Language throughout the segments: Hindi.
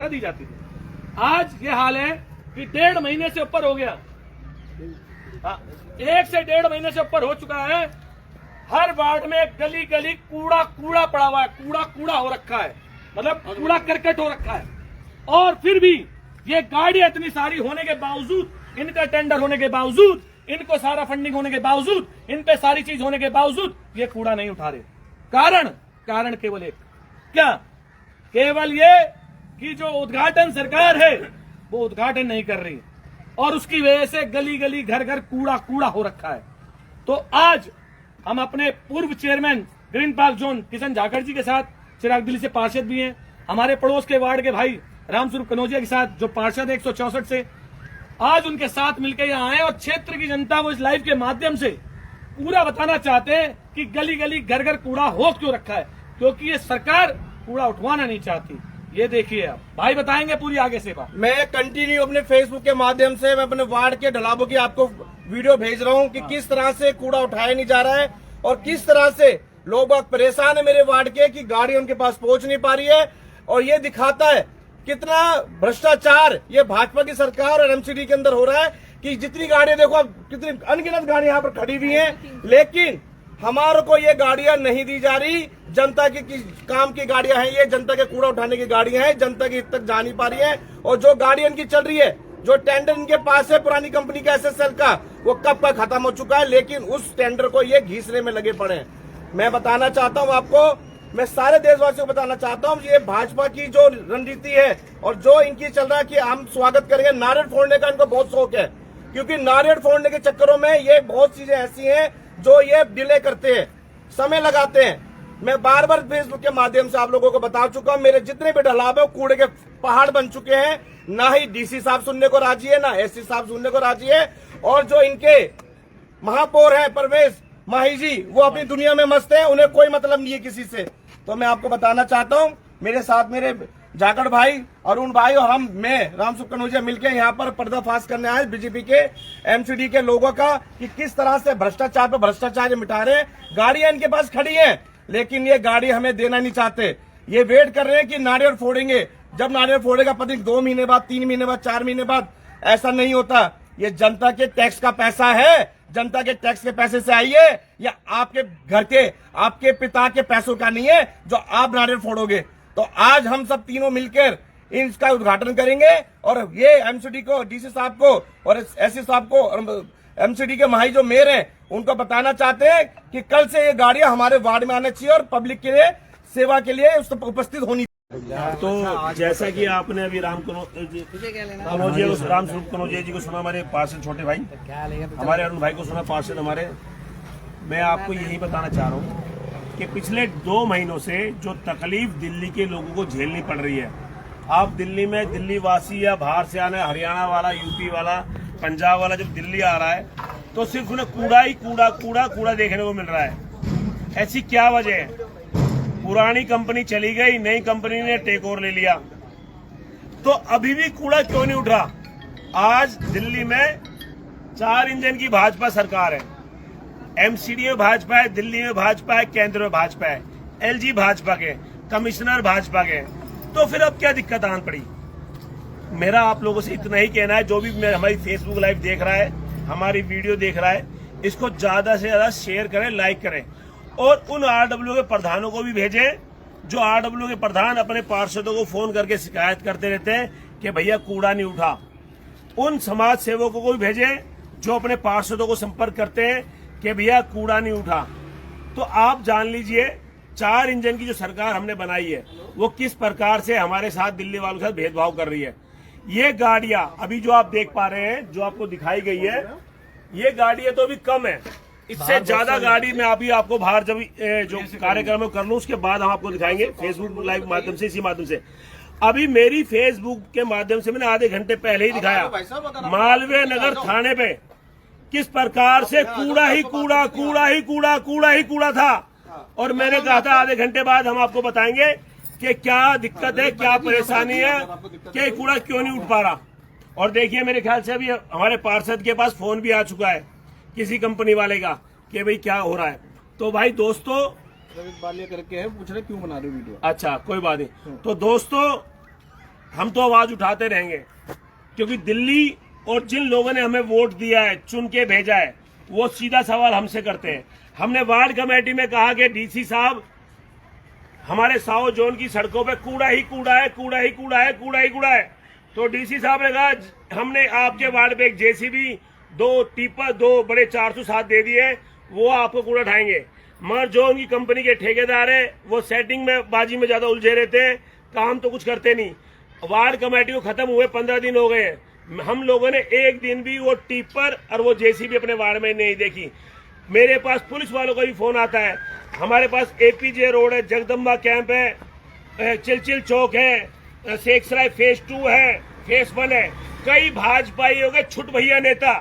दी जाती थी। आज ये हाल है कि 1.5 महीने से ऊपर हो गया, 1 से 1.5 महीने से ऊपर हो चुका है। हर वार्ड में गली गली कूड़ा कूड़ा पड़ा हुआ है, कूड़ा कूड़ा हो रखा है, मतलब कूड़ा करकट हो रखा है। और फिर भी ये गाड़ियां इतनी सारी होने के बावजूद, इनका टेंडर होने के बावजूद, इनको सारा फंडिंग होने के बावजूद, इन पे सारी चीज होने के बावजूद ये कूड़ा नहीं उठा रहे। कारण केवल एक, क्या? केवल ये कि जो उद्घाटन सरकार है वो उद्घाटन नहीं कर रही और उसकी वजह से गली गली घर घर कूड़ा कूड़ा हो रखा है। तो आज हम अपने पूर्व chairman Green Park zone Kishan Jakhar ji के साथ, चिराग दिल्ली से पार्षद भी हैं, हमारे पड़ोस के वार्ड के भाई रामस्वरूप कनौजिया के साथ जो पार्षद है 164 से, आज उनके साथ मिलकर यहाँ आए और क्षेत्र की जनता को इस लाइव के माध्यम से पूरा बताना चाहते हैं कि गली गली घर घर कूड़ा हो क्यों रखा है, क्योंकि ये सरकार कूड़ा उठवाना नहीं चाहती। ये देखिए, आप भाई बताएंगे पूरी आगे से बात। मैं कंटिन्यू अपने फेसबुक के माध्यम से मैं अपने वार्ड के ढलाबों की आपको वीडियो भेज रहा हूं कि किस तरह से कूड़ा उठाया नहीं जा रहा है और किस तरह से लोग परेशान है मेरे वार्ड के कि गाड़ी उनके पास पहुंच नहीं पा रही है। और ये दिखाता है कितना भ्रष्टाचार ये भाजपा की सरकार और एमसीडी के अंदर हो रहा है कि जितनी गाड़ियां देखो, अब कितनी अनगिनत गाड़ियां यहाँ पर खड़ी हुई हैं, लेकिन हमारे को ये गाड़ियां नहीं दी जा रही। जनता की काम की गाड़ियां हैं, ये जनता के कूड़ा उठाने की गाड़ियां हैं, जनता की हित तक जा नहीं पा रही है। और जो गाड़ी इनकी चल रही है, जो टेंडर इनके पास है पुरानी कंपनी का एसएसएल का, वो कब का खत्म हो चुका है, लेकिन उस टेंडर को ये घीसने में लगे पड़े हैं। मैं बताना चाहता हूँ आपको, मैं सारे देशवासियों को बताना चाहता हूँ, ये भाजपा की जो रणनीति है और जो इनकी चल रहा है कि हम स्वागत करेंगे, नारियल फोड़ने का इनको बहुत शौक है, क्योंकि नारियल फोड़ने के चक्करों में ये बहुत चीजें ऐसी हैं जो ये डिले करते हैं, समय लगाते हैं। मैं बार बार फेसबुक के माध्यम से आप लोगों को बता चुका हूं, मेरे जितने भी ढलाब है कूड़े के पहाड़ बन चुके हैं। ना ही डीसी साहब सुनने को राजी है, ना एससी साहब सुनने को राजी है। और जो इनके महापौर हैं परवेश माही जी, वो अपनी दुनिया में मस्त है, उन्हें कोई मतलब नहीं है किसी से। तो मैं आपको बताना चाहता हूं, मेरे साथ मेरे जाखड़ भाई, अरुण भाई और मैं रामस्वरूप कनौजिया मिलकर यहाँ पर पर्दाफाश करने आए बीजेपी के एमसीडी के लोगों का कि किस तरह से भ्रष्टाचार पर भ्रष्टाचार मिटा रहे हैं। गाड़ियां इनके पास खड़ी हैं, लेकिन ये गाड़ी हमें देना नहीं चाहते। ये वेट कर रहे हैं कि नारियल फोड़ेंगे, जब नारियल फोड़ेगा पता नहीं 2 महीने बाद, 3 महीने बाद, 4 महीने बाद। ऐसा नहीं होता। ये जनता के टैक्स का पैसा है, जनता के टैक्स के पैसे से आई है, या आपके घर के, आपके पिता के पैसों का नहीं है जो आप नारियल फोड़ोगे। तो आज हम सब तीनों मिलकर इसका उद्घाटन करेंगे और ये एमसीडी को, डीसी साहब को और एससी साहब को और एमसीडी के माही जो मेयर हैं उनको बताना चाहते हैं कि कल से ये गाड़ियां हमारे वार्ड में आना चाहिए और पब्लिक के लिए सेवा के लिए उस उपस्थित होनी। तो जैसा कि आपने अभी रामस्वरूप कनौजिया जी को सुना, हमारे पार्षद छोटे भाई, हमारे अरुण भाई को सुना पार्षद हमारे, मैं आपको यही बताना चाह रहा हूँ कि पिछले 2 महीनों से जो तकलीफ दिल्ली के लोगों को झेलनी पड़ रही है, आप दिल्ली में, दिल्ली वासी या बाहर से आने, हरियाणा वाला, यूपी वाला, पंजाब वाला जब दिल्ली आ रहा है तो सिर्फ उन्हें कूड़ा ही कूड़ा कूड़ा कूड़ा देखने को मिल रहा है। ऐसी क्या वजह है? पुरानी कंपनी चली गई, नई कंपनी ने टेक ओवर ले लिया, तो अभी भी कूड़ा क्यों नहीं उठ रहा? आज दिल्ली में 4 इंजन की भाजपा सरकार है, एमसीडी में भाजपा है, दिल्ली में भाजपा है, केंद्र में भाजपा है, एलजी भाजपा के, कमिश्नर भाजपा के, तो फिर अब क्या दिक्कत आन पड़ी? मेरा आप लोगों से इतना ही कहना है, जो भी हमारी फेसबुक लाइव देख रहा है, हमारी वीडियो देख रहा है, इसको ज्यादा से ज्यादा शेयर करें, लाइक करें और उन आरडब्ल्यू के प्रधानों को भी भेजें जो आरडब्ल्यू के प्रधान अपने पार्षदों को फोन करके शिकायत करते रहते हैं कि भैया कूड़ा नहीं उठा। उन समाज सेवकों को भी भेजें जो अपने पार्षदों को संपर्क करते हैं कि भैया कूड़ा नहीं उठा। तो आप जान लीजिए 4 इंजन की जो सरकार हमने बनाई है वो किस प्रकार से हमारे साथ, दिल्ली वालों के साथ भेदभाव कर रही है। ये गाड़ियां अभी जो आप देख पा रहे हैं, जो आपको दिखाई गई है, ये गाड़ियां तो अभी कम है, इससे ज्यादा गाड़ी मैं अभी आपको बाहर जब जो कार्यक्रम कर लूं उसके बाद हम आपको दिखाएंगे फेसबुक लाइव माध्यम से, इसी माध्यम से। अभी मेरी फेसबुक के माध्यम से मैंने आधे घंटे पहले ही दिखाया मालवीय नगर थाने पे किस प्रकार से कूड़ा ही कूड़ा, कूड़ा ही कूड़ा, कूड़ा ही कूड़ा था। और मैंने कहा था आधे घंटे बाद हम आपको बताएंगे कि क्या दिक्कत है, क्या परेशानी है, कि कूड़ा क्यों नहीं उठ पा रहा। और देखिए मेरे ख्याल से अभी हमारे पार्षद के पास फोन भी आ चुका है किसी कंपनी वाले का कि भाई क्या हो रहा है। तो भाई दोस्तों, करके है पूछ रहे क्यों बना रहे हो वीडियो? अच्छा कोई बात नहीं। तो दोस्तों हम तो आवाज उठाते रहेंगे, क्योंकि दिल्ली और जिन लोगों ने हमें वोट दिया है, चुन के भेजा है, वो सीधा सवाल हमसे करते हैं। हमने वार्ड कमेटी में कहा कि डीसी साहब, हमारे साउथ जोन की सड़कों पे कूड़ा ही कूड़ा है, कूड़ा ही कूड़ा है, कूड़ा ही कूड़ा है। तो डीसी साहब ने कहा हमने आपके वार्ड पे एक जेसीबी, 2 टिपर, 2 बड़े 407 दे दिए, वो आपको कूड़ा उठाएंगे। मगर जो उनकी कंपनी के ठेकेदार है, वो सेटिंग में बाजी में ज्यादा उलझे रहते हैं, काम तो कुछ करते नहीं। वार्ड कमेटी को खत्म हुए 15 दिन हो गए, हम लोगों ने एक दिन भी वो टिपर और वो जेसीबी अपने वार्ड में नहीं देखी। मेरे पास पुलिस वालों का भी फोन आता है, हमारे पास एपीजे रोड है, जगदम्बा कैंप है, चिलचिल चौक है, शेखसराय फेज 2 है, फेज 1 है। कई भाजपाइयों के छुट भैया नेता,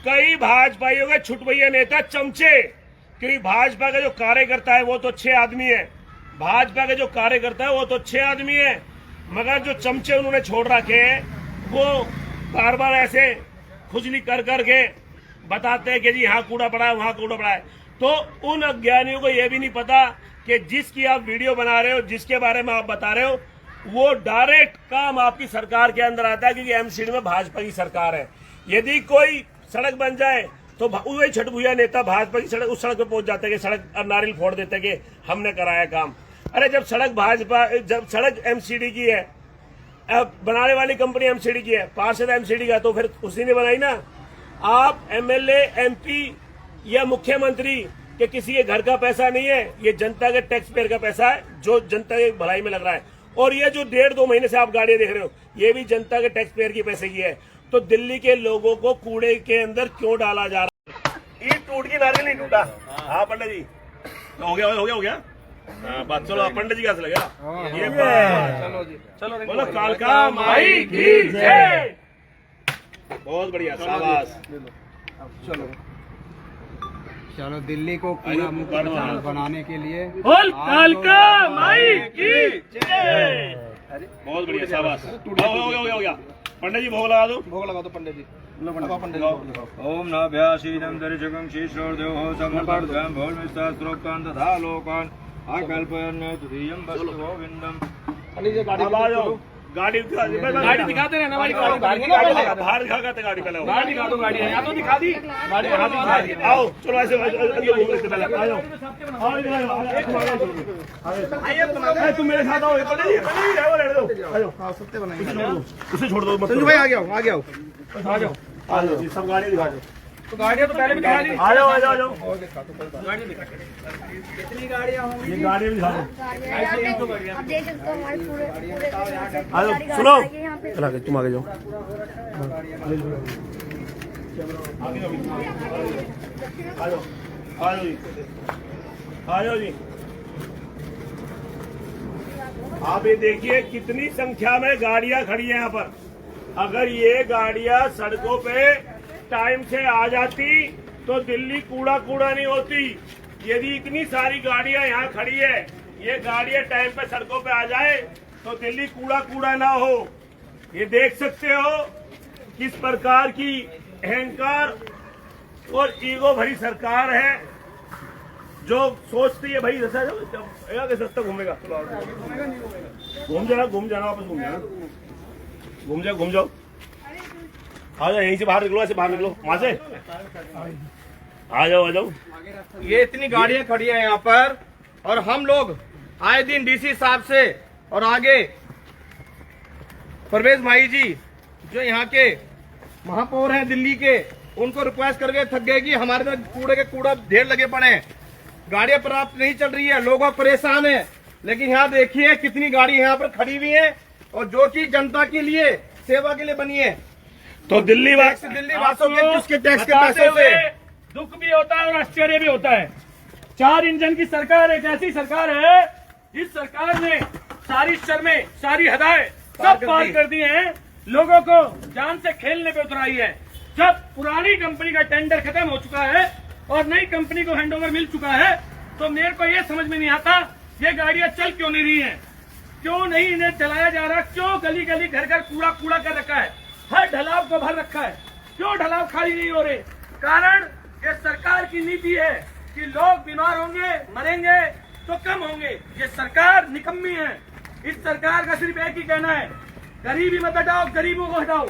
कई भाजपाइयों के छुट भैया नेता चमचे, क्योंकि भाजपा का जो कार्यकर्ता है वो तो अच्छे आदमी है, भाजपा के जो कार्यकर्ता है वो तो अच्छे आदमी है, मगर जो चमचे उन्होंने छोड़ रखे हैं वो बार बार ऐसे खुजली कर करके बताते हैं कि जी यहाँ कूड़ा पड़ा है, वहाँ कूड़ा पड़ा है। तो उन अज्ञानियों को यह भी नहीं पता कि जिसकी आप वीडियो बना रहे हो, जिसके बारे में आप बता रहे हो, वो डायरेक्ट काम आपकी सरकार के अंदर आता है, क्योंकि एमसीडी में भाजपा की सरकार है। यदि कोई सड़क बन जाए तो वही छठभुइया नेता भाजपा की सड़क, उस सड़क पे पहुंच जाते हैं कि सड़क नारियल फोड़ देते हैं कि हमने कराया काम। अरे जब सड़क एमसीडी की है, अब बनाने वाली कंपनी एमसीडी की है, पार्षद एमसीडी का, तो फिर उसी ने बनाई ना। आप एमएलए, एमपी या मुख्यमंत्री के किसी के घर का पैसा नहीं है, ये जनता के टैक्स पेयर का पैसा है जो जनता की भलाई में लग रहा है। और ये जो 1.5-2 महीने से आप गाड़ियां देख रहे हो, ये भी जनता के टैक्स पेयर की पैसे की है। तो दिल्ली के लोगों को कूड़े के अंदर क्यों डाला जा रहा है? ईट टूट गई, नारियल नहीं टूटा। हाँ पंडित जी, तो हो गया बात। चलो पंडित जी कैसे लगा ये चलो बोलो कालका माई की जय। बहुत बढ़िया, शाबाश। चलो दिल्ली को कूड़ा मुक्त बनाने के लिए बोल कालका माई की जय। बहुत बढ़िया, शाबाश। हो गया पंडित जी, भोग लगा दो पंडित जी। ओम नभ्यासीनम दर्शकं शीर्षोर्देवो समर्पयामि भौमिष्ठास्त्रोक्तान् तथा लोकान् आकल्पयन् तुरीयं वस्तु गोविंदम। अब आ जाओ, गाड़ी दिखाते रहना, हमारी गाड़ी बाहर दिखाते, गाड़ी पहले गाड़ी दिखा दो, गाड़ी है यहाँ तो दिखा दी, गाड़ी यहाँ दिखा दी। आओ चलो ऐसे पहले आ जाओ, तुम मेरे साथ आओ, उसे छोड़ दो, संजू भाई आ गया आ जाओ, सब गाड़ी दिखा दो। तो गाड़ियाँ तो पहले भी दिखा दी, आ जाओ गाड़ी दिखा कितनी गाड़ियाँ होंगी? ये गाड़ी भी दिखा दो। आप देख सकते हो हमारे पूरे आ जाओ, सुनो तुम आगे जाओ, आ जाओ जी। आप ये देखिए कितनी संख्या में गाड़ियां खड़ी हैं यहाँ पर। अगर ये गाड़ियां सड़कों पे टाइम से आ जाती तो दिल्ली कूड़ा नहीं होती। यदि इतनी सारी गाड़ियां यहाँ खड़ी है, ये गाड़ियां टाइम पे सड़कों पे आ जाए तो दिल्ली कूड़ा ना हो। ये देख सकते हो किस प्रकार की अहंकार और ईगो भरी सरकार है, जो सोचती है भाई सस्ता घूमेगा, घूम जाना वापस घूम जाओ, आ जाओ, यहीं से बाहर निकलो, ऐसे बाहर निकलो, वहां से आ जाओ। ये इतनी गाड़ियां खड़ी हैं यहाँ पर, और हम लोग आए दिन डीसी साहब से और आगे परवेज भाई जी जो यहाँ के महापौर हैं दिल्ली के, उनको रिक्वेस्ट करके थक गए कि हमारे में कूड़ा ढेर लगे पड़े हैं, गाड़ियां प्राप्त नहीं चल रही है, लोग परेशान हैं। लेकिन यहाँ देखिए कितनी गाड़ी यहाँ पर खड़ी हुई है, और जो कि जनता के लिए, सेवा के लिए बनी है। तो दिल्ली वासियों के जिसके टैक्स के पैसे से दुख भी होता है और आश्चर्य भी होता है। 4 इंजन की सरकार एक ऐसी सरकार है जिस सरकार ने सारी शर्में, सारी हदाएं सब पार कर दी हैं, लोगों को जान से खेलने पे उतराई है। जब पुरानी कंपनी का टेंडर खत्म हो चुका है और नई कंपनी को हैंडओवर मिल चुका है, तो मेरे को ये समझ में नहीं आता ये गाड़ियां चल क्यों नहीं रही हैं, क्यों नहीं इन्हें चलाया जा रहा, क्यों गली गली घर घर कूड़ा कर रखा है, हर ढलाव को भर रखा है, क्यों ढलाव खाली नहीं हो रहे। कारण ये सरकार की नीति है कि लोग बीमार होंगे, मरेंगे तो कम होंगे। ये सरकार निकम्मी है। इस सरकार का सिर्फ एक ही कहना है गरीबी मत हटाओ, गरीबों को हटाओ।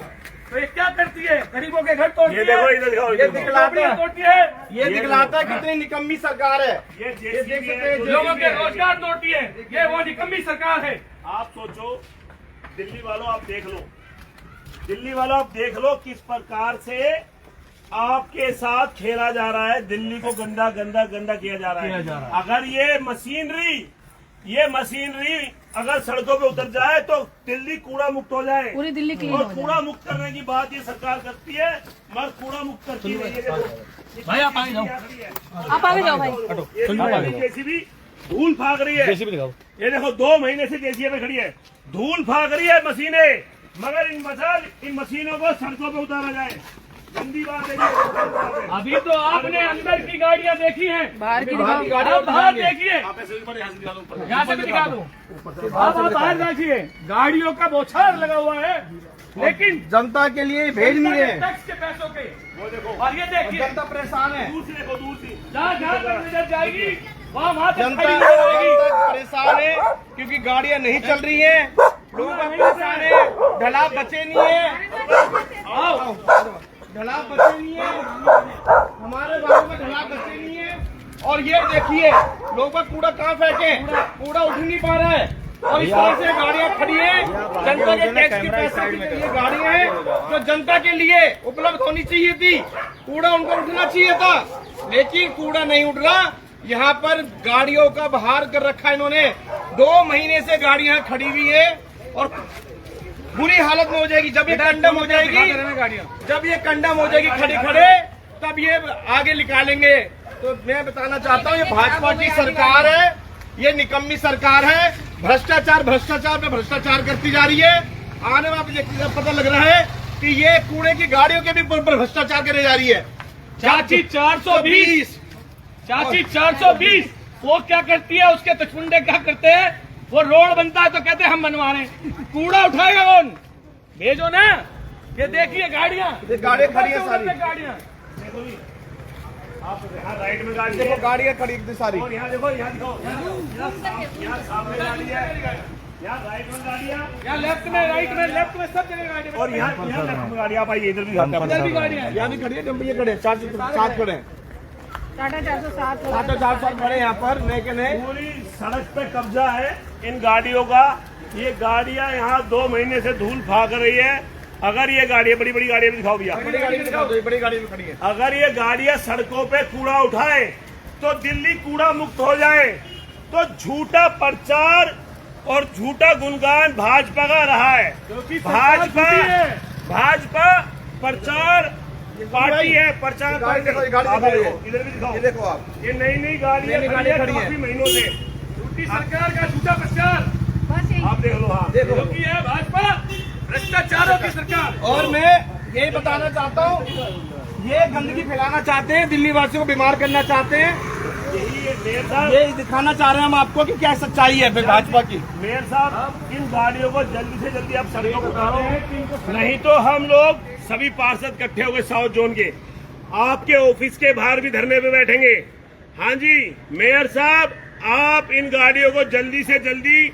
तो ये क्या करती है? गरीबों के घर तोड़ती है, ये देखो, इधर दिखाओ, ये दिखलाता है, तोड़ती है, ये दिखलाता है कितनी निकम्मी सरकार है। ये ये देख सकते हैं, लोगों के रोजगार तोड़ती है। ये वो निकम्मी सरकार है। आप सोचो, दिल्ली वालों आप देख लो, दिल्ली वालों आप देख लो किस प्रकार से आपके साथ खेला जा रहा है। दिल्ली को गंदा गंदा गंदा किया जा रहा है। अगर ये मशीनरी अगर सड़कों पे उतर जाए तो दिल्ली कूड़ा मुक्त हो जाए। पूरी दिल्ली क्लीन और हो कूड़ा मुक्त करने की बात ये सरकार करती है, मगर कूड़ा मुक्त करती नहीं है। भाई आप आगे जाओ, आप आगे जाओ भाई। ये जेसीबी धूल फाक रही है। ये देखो 2 महीने से जेसीबी खड़ी है, धूल फाक रही है मशीनें, मगर इन मशीनों को सड़कों पे उतारा जाए। गंदी बात है ये। अभी तो आपने अंदर की गाड़ियां देखी हैं, बाहर की आप बाहर देखिए, यहाँ से भी दिखा दो। आप बाहर देखिए, गाड़ियों का बौछार लगा हुआ है, लेकिन जनता के लिए भेज नहीं है। टैक्स के पैसों के। वो देखो, और ये देखिए, जनता परेशान है, दूर से देखो, दूर से जहाँ तक नजर जाएगी वहाँ तक जनता खड़ी नजर आएगी। परेशान है क्योंकि गाड़ियां नहीं चल रही हैं, लोग परेशान है, ढलाव बचे नहीं है, आओ, ढलाव बचे नहीं है, हमारे गाँव में ढलाव बचे नहीं है। और ये देखिए लोग कूड़ा कहाँ फेंके, कूड़ा उठ नहीं पा रहा है। और इस तरह से गाड़ियां खड़ी है, जनता के टैक्स के पैसे के लिए गाड़ियां हैं जो जनता के लिए उपलब्ध होनी चाहिए थी। कूड़ा उनको उठना चाहिए था, लेकिन कूड़ा नहीं उठ रहा। यहाँ पर गाड़ियों का बहार कर रखा है इन्होंने। 2 महीने से गाड़ियां खड़ी हुई है और बुरी हालत में हो जाएगी। जब ये कंडम हो जाएगी, जब ये कंडम हो जाएगी खड़े खड़े, तब ये आगे निकालेंगे। तो मैं बताना चाहता हूँ, ये भाजपा की सरकार है, ये निकम्मी सरकार है, भ्रष्टाचार पे भ्रष्टाचार करती जा रही है। आने में पता लग रहा है कि ये कूड़े की गाड़ियों के भी भ्रष्टाचार करे जा रही है। चाची 420, चाची 420, वो क्या करती है, उसके तछुंडे क्या करते हैं, वो रोड बनता है तो कहते हैं हम बनवा रहे हैं। कूड़ा उठाएगा कौन? भेजो ना। ये देखिए गाड़ियां, ये गाड़ियां खड़ी है सारी, गाड़ियां देखो जी, आप यहाँ राइट में गाड़ी देखो है, गाड़ियां खड़ी थी सारी। और यहाँ देखो, यहाँ दिखाओ, यहाँ सामने गाड़ी है, यहाँ राइट में गाड़ियाँ, यहाँ लेफ्ट में, राइट में, लेफ्ट में, सब जगह गाड़ी। और यहाँ लेफ्ट में गाड़ी। आप आइए, इधर भी इधर भी गाड़ियां हैं। यहाँ भी खड़ी है, ये खड़े हैं, 4 खड़े हैं, टाटा 407 4 खड़े हैं यहाँ पर नए के नए। पूरी सड़क पे कब्जा है इन गाड़ियों का। ये गाड़ियां यहाँ 2 महीने से धूल फाक रही है। अगर ये गाड़ियां, बड़ी बड़ी गाड़ियां भी दिखाओ भैया, बड़ी गाड़ी भी दिखा दो, ये बड़ी गाड़ी भी खड़ी है। अगर ये गाड़ियां सड़कों पे कूड़ा उठाए तो दिल्ली कूड़ा मुक्त हो जाए। तो झूठा प्रचार और झूठा गुणगान भाजपा का रहा है। भाजपा प्रचार पार्टी है, प्रचार गाड़ी पार्टी। देखो, ये गाड़ी आप दिखाओ, देखो, इधर भी दिखाओ, ये देखो आप, ये नई गाड़ियां खड़ी है काफी महीनों से। झूठी सरकार का झूठा प्रचार, बस यही। आप देख लो, हाँ देखो। जो कि है भाजपा भ्रष्टाचारों की सरकार। और मैं यही बताना चाहता हूँ, ये गंदगी फैलाना चाहते हैं, दिल्ली वासियों को बीमार करना चाहते हैं। यही है मेयर साहब, ये दिखाना चाह रहे हैं हम आपको कि क्या सच्चाई है भाजपा की। मेयर साहब, इन गाड़ियों को जल्दी से जल्दी आप सड़कों पर उतारो, नहीं तो हम लोग सभी पार्षद इकट्ठे हो गए साउथ जोन के, आपके ऑफिस के बाहर भी धरने पे बैठेंगे। हाँ जी मेयर साहब, आप इन गाड़ियों को जल्दी से जल्दी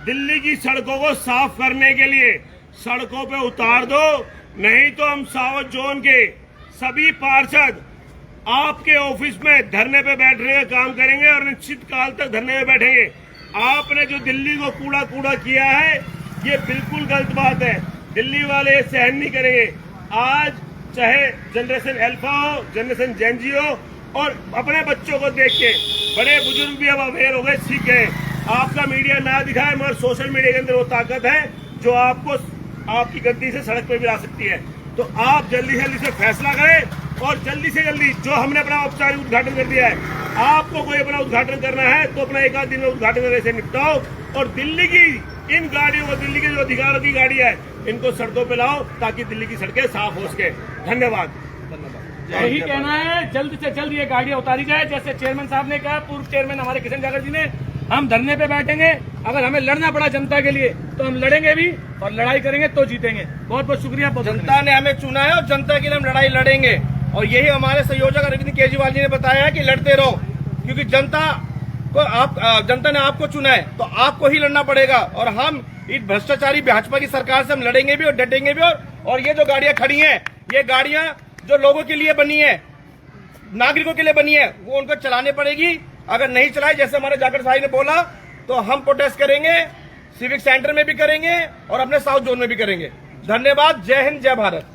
दिल्ली की सड़कों को साफ करने के लिए सड़कों पे उतार दो, नहीं तो हम साउथ जोन के सभी पार्षद आपके ऑफिस में धरने पे बैठने का काम करेंगे और निश्चित काल तक धरने में बैठेंगे। आपने जो दिल्ली को कूड़ा किया है, ये बिल्कुल गलत बात है। दिल्ली वाले सहन नहीं करेंगे। आज चाहे जनरेशन अल्फा हो, जनरेशन जेन जी हो, और अपने बच्चों को देख के बड़े बुजुर्ग भी अब अवेयर हो गए, सीख गए। आपका मीडिया ना दिखाए, मगर सोशल मीडिया के अंदर वो ताकत है जो आपको आपकी गद्दी से सड़क पे भी ला सकती है। तो आप जल्दी से जल्दी से फैसला करें और जल्दी से जल्दी, जो हमने अपना औपचारिक उद्घाटन कर दिया है, आपको कोई अपना उद्घाटन करना है तो अपना 1 आध दिन में उद्घाटन करने से निपटाओ, और दिल्ली की इन गाड़ियों को, दिल्ली के जो अधिकारों की गाड़ी है, इनको सड़कों पे लाओ ताकि दिल्ली की सड़कें साफ हो सके। धन्यवाद। यही कहना है, जल्द से जल्द ये गाड़ियां उतारी जाए। जैसे चेयरमैन साहब ने कहा, पूर्व चेयरमैन हमारे किशन जागर जी ने, हम धरने पे बैठेंगे। अगर हमें लड़ना पड़ा जनता के लिए तो हम लड़ेंगे भी, और लड़ाई करेंगे तो जीतेंगे। बहुत बहुत शुक्रिया। जनता ने हमें चुना है और जनता के लिए हम लड़ाई लड़ेंगे, और यही हमारे संयोजक अरविंद केजरीवाल जी ने बताया है कि लड़ते रहो, क्योंकि जनता ने आपको चुना है तो आपको ही लड़ना पड़ेगा। और हम इस भ्रष्टाचारी भाजपा की सरकार से हम लड़ेंगे भी और डटेंगे भी। और ये जो गाड़ियां खड़ी हैं, ये गाड़ियां जो लोगों के लिए बनी है, नागरिकों के लिए बनी है, वो उनको चलाने पड़ेगी। अगर नहीं चलाए, जैसे हमारे जाकर भाई ने बोला, तो हम प्रोटेस्ट करेंगे, सिविक सेंटर में भी करेंगे और अपने साउथ जोन में भी करेंगे। धन्यवाद। जय हिंद, जय भारत।